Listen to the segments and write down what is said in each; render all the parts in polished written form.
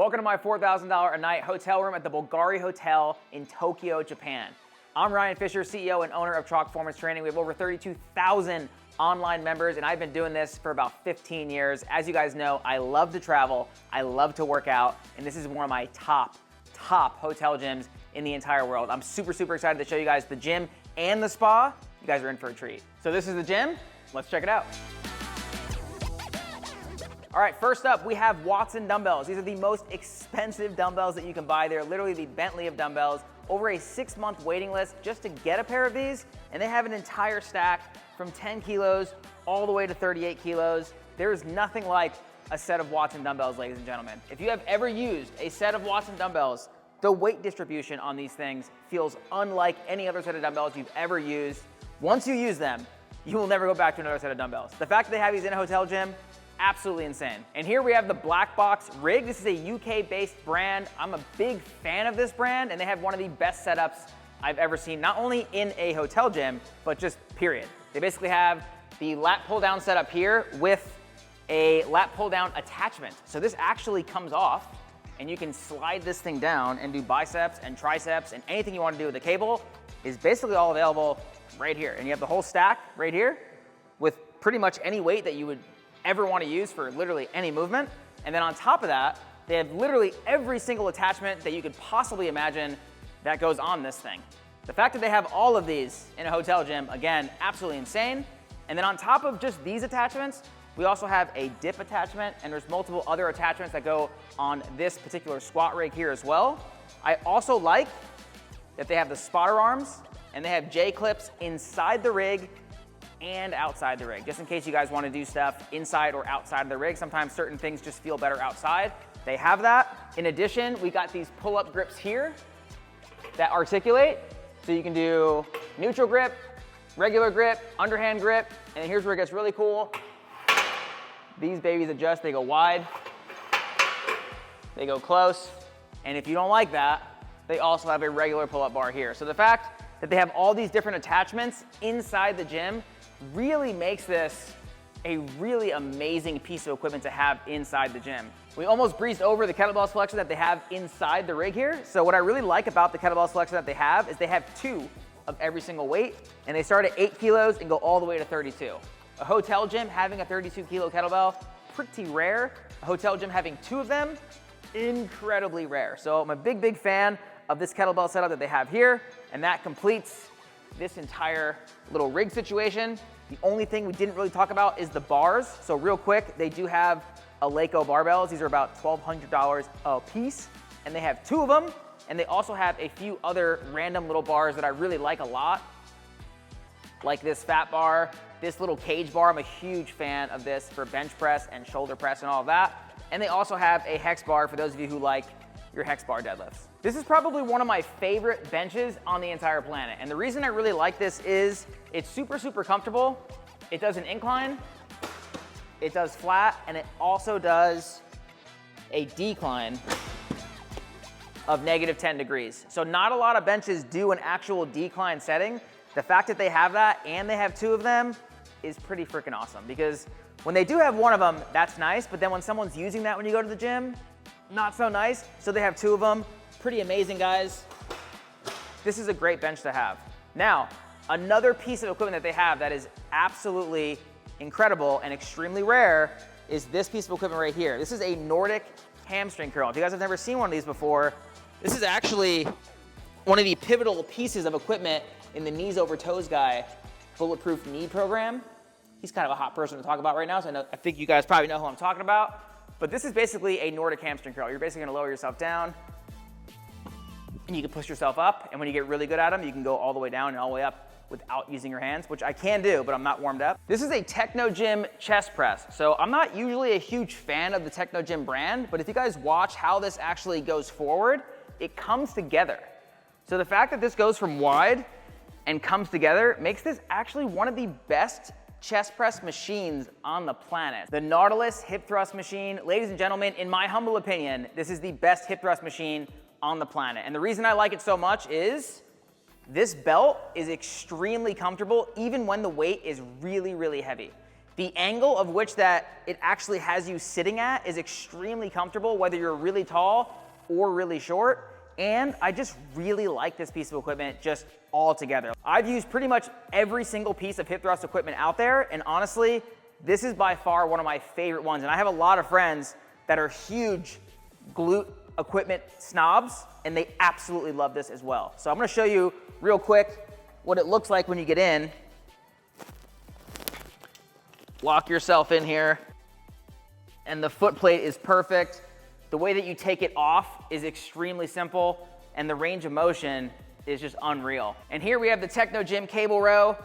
Welcome to my $4,000 a night hotel room at the Bulgari Hotel in Tokyo, Japan. I'm Ryan Fisher, CEO and owner of Chalk Performance Training. We have over 32,000 online members, and I've been doing this for about 15 years. As you guys know, I love to travel, I love to work out, and this is one of my top hotel gyms in the entire world. I'm super excited to show you guys the gym and the spa. You guys are in for a treat. So this is the gym. Let's check it out. All right, first up, we have Watson dumbbells. These are the most expensive dumbbells that you can buy. They're literally the Bentley of dumbbells. Over a 6-month waiting list just to get a pair of these, and they have an entire stack from 10 kilos all the way to 38 kilos. There is nothing like a set of Watson dumbbells, ladies and gentlemen. If you have ever used a set of Watson dumbbells, the weight distribution on these things feels unlike any other set of dumbbells you've ever used. Once you use them, you will never go back to another set of dumbbells. The fact that they have these in a hotel gym, absolutely insane. And here we have the Black Box Rig. This is a UK-based brand. I'm a big fan of this brand, and they have one of the best setups I've ever seen, not only in a hotel gym, but just period. They basically have the lat pull-down setup here with a lat pull-down attachment. So this actually comes off, and you can slide this thing down and do biceps and triceps, and anything you want to do with the cable is basically all available right here. And you have the whole stack right here with pretty much any weight that you would ever want to use for literally any movement. And then on top of that, they have literally every single attachment that you could possibly imagine that goes on this thing. The fact that they have all of these in a hotel gym, again, absolutely insane. And then on top of just these attachments, we also have a dip attachment, and there's multiple other attachments that go on this particular squat rig here as well. I also like that they have the spotter arms, and they have J-clips inside the rig and outside the rig, just in case you guys want to do stuff inside or outside of the rig. Sometimes certain things just feel better outside. They have that. In addition, we got these pull-up grips here that articulate, so you can do neutral grip, regular grip, underhand grip, and here's where it gets really cool. These babies adjust, they go wide, they go close, and if you don't like that, they also have a regular pull-up bar here. So the fact that they have all these different attachments inside the gym really makes this a really amazing piece of equipment to have inside the gym. We almost breezed over the kettlebell selection that they have inside the rig here. So what I really like about the kettlebell selection that they have is they have 2 of every single weight, and they start at 8 kilos and go all the way to 32. A hotel gym having a 32 kilo kettlebell, pretty rare. A hotel gym having 2 of them, incredibly rare. So I'm a big fan of this kettlebell setup that they have here, and that completes this entire little rig situation. The only thing we didn't really talk about is the bars. So real quick, they do have Eleiko barbells. These are about $1,200 a piece, and they have 2 of them, and they also have a few other random little bars that I really like a lot, like this fat bar, this little cage bar. I'm a huge fan of this for bench press and shoulder press and all of that. And they also have a hex bar for those of you who like your hex bar deadlifts. This is probably one of my favorite benches on the entire planet. And the reason I really like this is it's super comfortable. It does an incline, it does flat, and it also does a decline of -10 degrees. So not a lot of benches do an actual decline setting. The fact that they have that and they have 2 of them is pretty freaking awesome, because when they do have 1 of them, that's nice, but then when someone's using that when you go to the gym, not so nice. So they have 2 of them. Pretty amazing, guys. This is a great bench to have. Now, another piece of equipment that they have that is absolutely incredible and extremely rare is this piece of equipment right here. This is a Nordic hamstring curl. If you guys have never seen one of these before, this is actually one of the pivotal pieces of equipment in the Knees Over Toes Guy Bulletproof Knee program. He's kind of a hot person to talk about right now, so I think you guys probably know who I'm talking about. But this is basically a Nordic hamstring curl. You're basically gonna lower yourself down, and you can push yourself up, and when you get really good at them, you can go all the way down and all the way up without using your hands, which I can do, but I'm not warmed up. This is a Techno Gym chest press. So I'm not usually a huge fan of the Techno Gym brand, but if you guys watch how this actually goes forward, it comes together. So the fact that this goes from wide and comes together makes this actually one of the best chest press machines on the planet. The Nautilus hip thrust machine, ladies and gentlemen, in my humble opinion, this is the best hip thrust machine on the planet. And the reason I like it so much is this belt is extremely comfortable even when the weight is really heavy. The angle of which that it actually has you sitting at is extremely comfortable, whether you're really tall or really short. And I just really like this piece of equipment just all together. I've used pretty much every single piece of hip thrust equipment out there, and honestly, this is by far one of my favorite ones. And I have a lot of friends that are huge glute equipment snobs, and they absolutely love this as well. So I'm gonna show you real quick what it looks like when you get in. Lock yourself in here, and the foot plate is perfect. The way that you take it off is extremely simple, and the range of motion is just unreal. And here we have the Techno Gym cable row.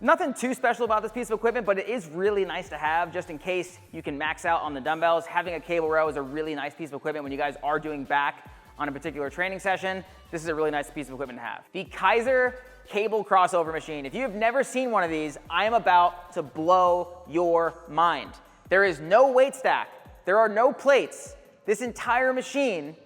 Nothing too special about this piece of equipment, but it is really nice to have just in case you can max out on the dumbbells. Having a cable row is a really nice piece of equipment when you guys are doing back on a particular training session. This is a really nice piece of equipment to have. The Kaiser cable crossover machine. If you have never seen one of these, I am about to blow your mind. There is no weight stack. There are no plates. This entire machine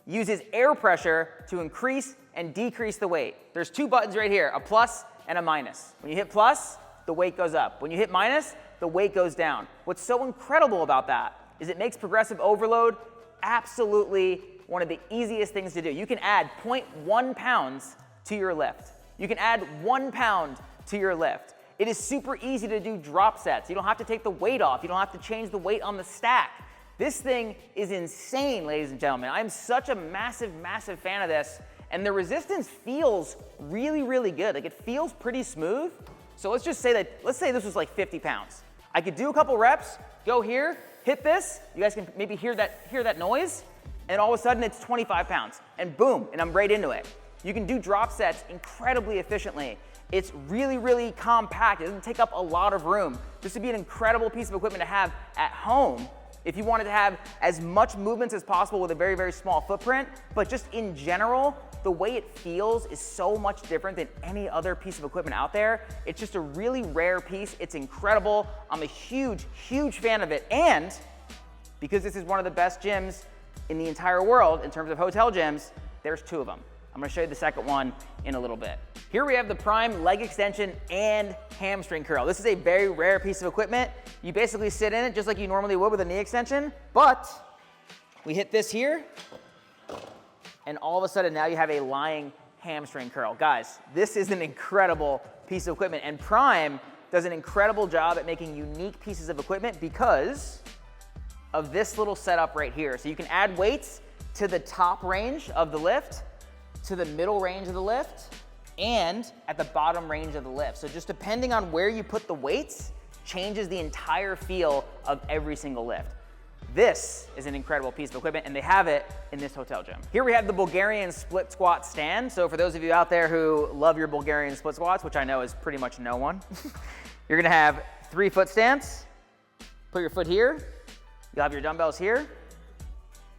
uses air pressure to increase and decrease the weight. There's two buttons right here, a plus and a minus. When you hit plus, the weight goes up. When you hit minus, the weight goes down. What's so incredible about that is it makes progressive overload absolutely one of the easiest things to do. You can add 0.1 pounds to your lift. You can add 1 pound to your lift. It is super easy to do drop sets. You don't have to take the weight off. You don't have to change the weight on the stack. This thing is insane, ladies and gentlemen. I'm such a massive, massive fan of this. And the resistance feels really, really good. Like, it feels pretty smooth. So let's just say let's say this was like 50 pounds. I could do a couple reps, go here, hit this. You guys can maybe hear that noise. And all of a sudden it's 25 pounds. And boom, and I'm right into it. You can do drop sets incredibly efficiently. It's really, really compact. It doesn't take up a lot of room. This would be an incredible piece of equipment to have at home if you wanted to have as much movements as possible with a very, very small footprint. But just in general, the way it feels is so much different than any other piece of equipment out there. It's just a really rare piece. It's incredible. I'm a huge, huge fan of it. And because this is one of the best gyms in the entire world in terms of hotel gyms, there's two of them. I'm gonna show you the second one in a little bit. Here we have the Prime leg extension and hamstring curl. This is a very rare piece of equipment. You basically sit in it just like you normally would with a knee extension, but we hit this here, and all of a sudden now you have a lying hamstring curl. Guys, this is an incredible piece of equipment, and Prime does an incredible job at making unique pieces of equipment because of this little setup right here. So you can add weights to the top range of the lift, to the middle range of the lift, and at the bottom range of the lift. So just depending on where you put the weights changes the entire feel of every single lift. This is an incredible piece of equipment, and they have it in this hotel gym. Here we have the Bulgarian split squat stand. So for those of you out there who love your Bulgarian split squats, which I know is pretty much no one, you're gonna have 3 foot stance, put your foot here, you'll have your dumbbells here,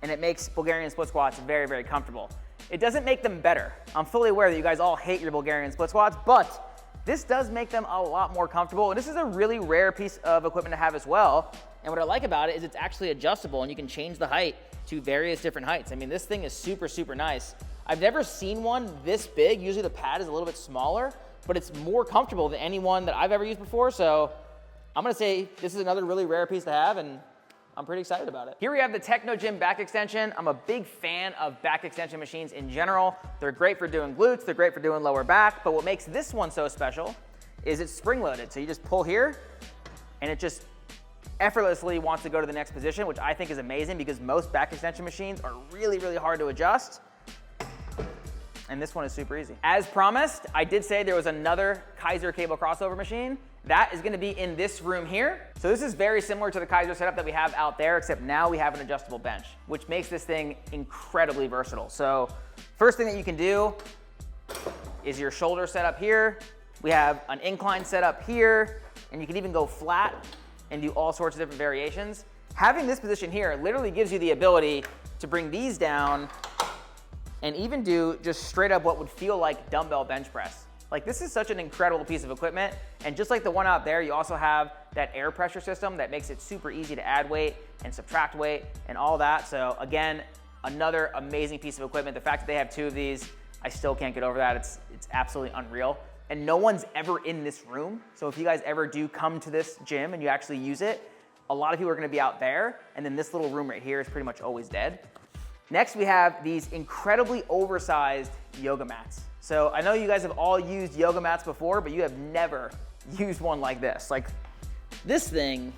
and it makes Bulgarian split squats very, very comfortable. It doesn't make them better. I'm fully aware that you guys all hate your Bulgarian split squats, but this does make them a lot more comfortable. And this is a really rare piece of equipment to have as well. And what I like about it is it's actually adjustable, and you can change the height to various different heights. I mean, this thing is super, super nice. I've never seen one this big. Usually the pad is a little bit smaller, but it's more comfortable than any one that I've ever used before. So I'm gonna say this is another really rare piece to have, and I'm pretty excited about it. Here we have the Techno Gym back extension. I'm a big fan of back extension machines in general. They're great for doing glutes, they're great for doing lower back, but what makes this one so special is it's spring-loaded. So you just pull here, and it just effortlessly wants to go to the next position, which I think is amazing because most back extension machines are really, really hard to adjust. And this one is super easy. As promised, I did say there was another Kaiser cable crossover machine. That is gonna be in this room here. So this is very similar to the Kaiser setup that we have out there, except now we have an adjustable bench, which makes this thing incredibly versatile. So first thing that you can do is your shoulder set up here. We have an incline set up here, and you can even go flat and do all sorts of different variations. Having this position here literally gives you the ability to bring these down and even do just straight up what would feel like dumbbell bench press. Like, this is such an incredible piece of equipment. And just like the one out there, you also have that air pressure system that makes it super easy to add weight and subtract weight and all that. So again, another amazing piece of equipment. The fact that they have 2 of these, I still can't get over that. It's absolutely unreal. and no one's ever in this room. So if you guys ever do come to this gym and you actually use it, a lot of people are gonna be out there, and then this little room right here is pretty much always dead. Next, we have these incredibly oversized yoga mats. So I know you guys have all used yoga mats before, but you have never used one like this. Like, this thing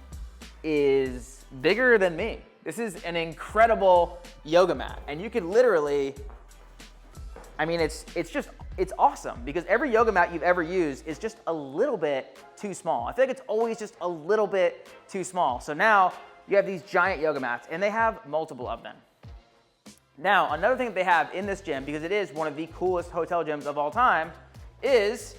is bigger than me. This is an incredible yoga mat, and you can literally, I mean, it's awesome, because every yoga mat you've ever used is just a little bit too small. I feel like it's always just a little bit too small. So now you have these giant yoga mats, and they have multiple of them. Now, another thing that they have in this gym, because it is one of the coolest hotel gyms of all time, is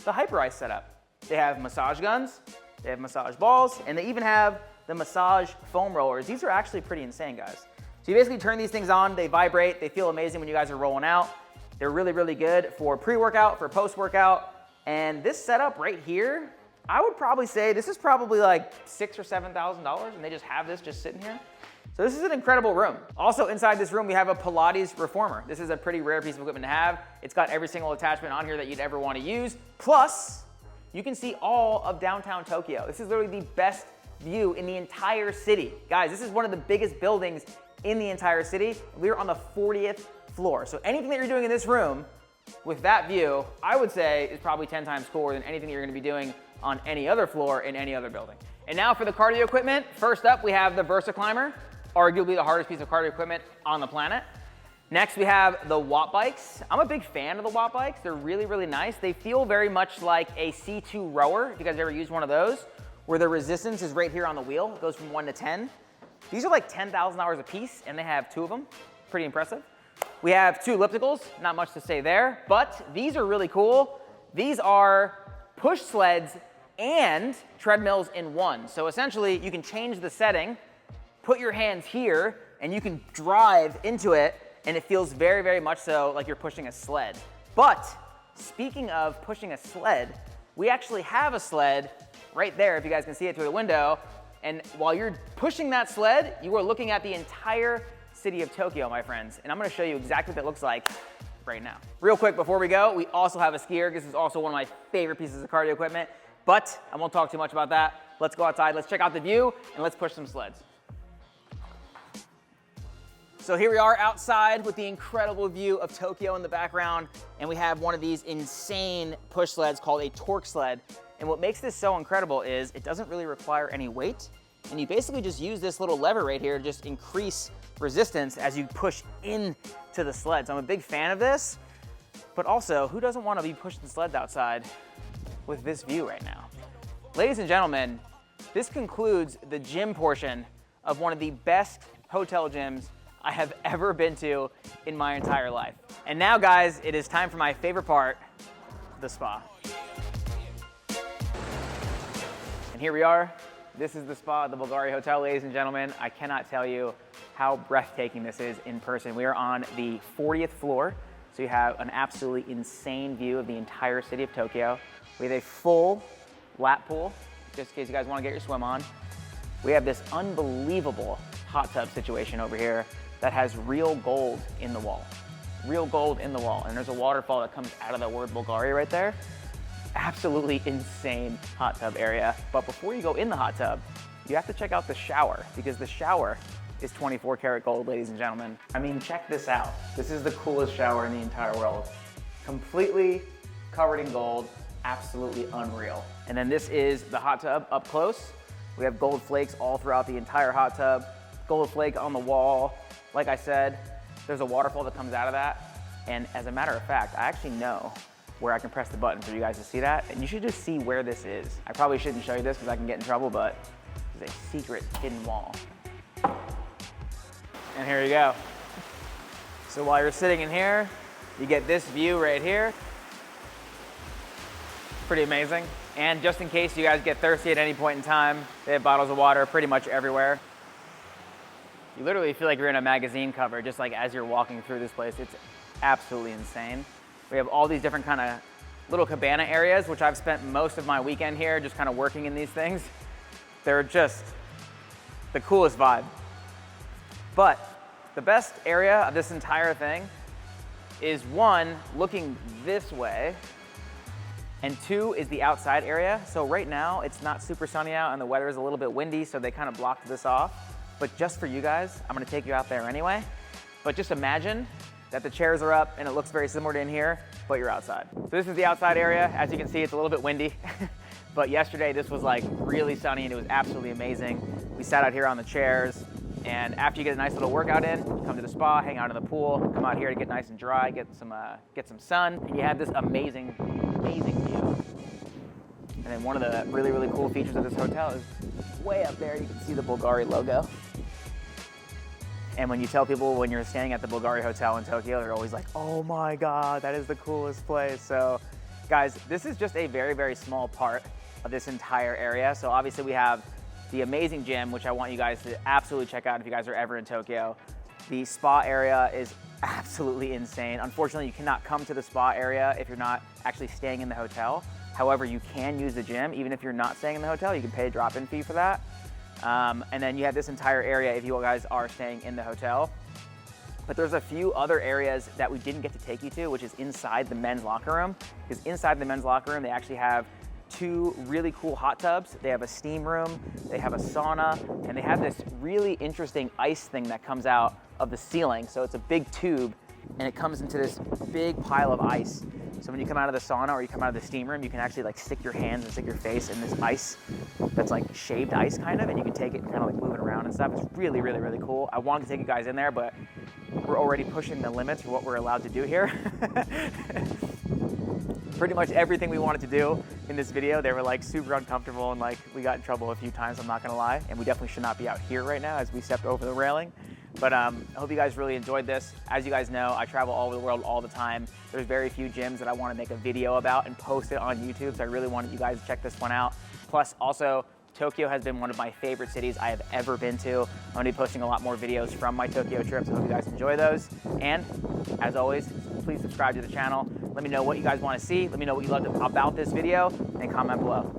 the Hyperice setup. They have massage guns, they have massage balls, and they even have the massage foam rollers. These are actually pretty insane, guys. So you basically turn these things on, they vibrate, they feel amazing when you guys are rolling out. They're really, really good for pre-workout, for post-workout. And this setup right here, I would probably say this is probably like $6,000 or $7,000, and they just have this just sitting here. So this is an incredible room. Also inside this room, we have a Pilates reformer. This is a pretty rare piece of equipment to have. It's got every single attachment on here that you'd ever want to use. Plus, you can see all of downtown Tokyo. This is literally the best view in the entire city. Guys, this is one of the biggest buildings in the entire city. We're on the 40th floor. So anything that you're doing in this room with that view, I would say is probably 10 times cooler than anything you're gonna be doing on any other floor in any other building. And now for the cardio equipment. First up, we have the Versa Climber, arguably the hardest piece of cardio equipment on the planet. Next, we have the Watt bikes. I'm a big fan of the Watt bikes. They're really, really nice. They feel very much like a C2 rower, if you guys ever used one of those, where the resistance is right here on the wheel. It goes from 1 to 10. These are like $10,000 a piece, and they have 2 of them. Pretty impressive. We have 2 ellipticals, not much to say there, but these are really cool. These are push sleds and treadmills in one. So essentially, you can change the setting, put your hands here, and you can drive into it, and it feels very, very much so like you're pushing a sled. But speaking of pushing a sled, we actually have a sled right there, if you guys can see it through the window. And while you're pushing that sled, you are looking at the entire city of Tokyo, my friends. And I'm gonna show you exactly what it looks like right now. Real quick before we go, we also have a skier. This is also one of my favorite pieces of cardio equipment, but I won't talk too much about that. Let's go outside, let's check out the view, and let's push some sleds. So here we are outside with the incredible view of Tokyo in the background, and we have one of these insane push sleds called a torque sled. And what makes this so incredible is it doesn't really require any weight, and you basically just use this little lever right here to just increase resistance as you push into the sled. So I'm a big fan of this, but also, who doesn't want to be pushing sleds outside with this view right now? Ladies and gentlemen, this concludes the gym portion of one of the best hotel gyms I have ever been to in my entire life. And now, guys, it is time for my favorite part, the spa. And here we are. This is the spa at the Bulgari Hotel, ladies and gentlemen. I cannot tell you how breathtaking this is in person. We are on the 40th floor, so you have an absolutely insane view of the entire city of Tokyo. We have a full lap pool, just in case you guys want to get your swim on. We have this unbelievable hot tub situation over here that has real gold in the wall. Real gold in the wall. And there's a waterfall that comes out of the word Bulgari right there. Absolutely insane hot tub area. But before you go in the hot tub, you have to check out the shower, because the shower is 24 karat gold, ladies and gentlemen. I mean, check this out. This is the coolest shower in the entire world. Completely covered in gold, absolutely unreal. And then this is the hot tub up close. We have gold flakes all throughout the entire hot tub, gold flake on the wall. Like I said, there's a waterfall that comes out of that. And as a matter of fact, I actually know where I can press the button for you guys to see that. And you should just see where this is. I probably shouldn't show you this because I can get in trouble, but it's a secret hidden wall. And here you go. So while you're sitting in here, you get this view right here. Pretty amazing. And just in case you guys get thirsty at any point in time, they have bottles of water pretty much everywhere. You literally feel like you're in a magazine cover just like as you're walking through this place. It's absolutely insane. We have all these different kind of little cabana areas, which I've spent most of my weekend here just kind of working in these things. They're just the coolest vibe. But the best area of this entire thing is one, looking this way, And 2 is the outside area. So right now it's not super sunny out and the weather is a little bit windy, so they kind of blocked this off. But just for you guys, I'm gonna take you out there anyway. But just imagine that the chairs are up and it looks very similar to in here, but you're outside. So this is the outside area. As you can see, it's a little bit windy. But yesterday this was like really sunny and it was absolutely amazing. We sat out here on the chairs, and after you get a nice little workout in, you come to the spa, hang out in the pool, come out here to get nice and dry, get some sun, and you have this amazing, amazing view. And then one of the really, really cool features of this hotel is way up there, you can see the Bulgari logo. And when you tell people when you're staying at the Bulgari Hotel in Tokyo, they're always like, oh my God, that is the coolest place. So guys, this is just a very, very small part of this entire area. So obviously we have the amazing gym, which I want you guys to absolutely check out if you guys are ever in Tokyo. The spa area is absolutely insane. Unfortunately, you cannot come to the spa area if you're not actually staying in the hotel. However, you can use the gym. Even if you're not staying in the hotel, you can pay a drop-in fee for that. And then you have this entire area if you guys are staying in the hotel. But there's a few other areas that we didn't get to take you to, which is inside the men's locker room. Because inside the men's locker room, they actually have 2 really cool hot tubs. They have a steam room, they have a sauna, and they have this really interesting ice thing that comes out of the ceiling. So it's a big tube and it comes into this big pile of ice. So when you come out of the sauna or you come out of the steam room, you can actually like stick your hands and stick your face in this ice that's like shaved ice kind of, and you can take it and kind of like move it around and stuff. It's really, really, really cool. I wanted to take you guys in there, but we're already pushing the limits for what we're allowed to do here. Pretty much everything we wanted to do in this video, they were like super uncomfortable, and like we got in trouble a few times, I'm not gonna lie. And we definitely should not be out here right now as we stepped over the railing. But I hope you guys really enjoyed this. As you guys know, I travel all over the world all the time. There's very few gyms that I wanna make a video about and post it on YouTube, so I really wanted you guys to check this one out. Plus also, Tokyo has been one of my favorite cities I have ever been to. I'm gonna be posting a lot more videos from my Tokyo trips. I hope you guys enjoy those. And as always, please subscribe to the channel. Let me know what you guys wanna see. Let me know what you loved about this video and comment below.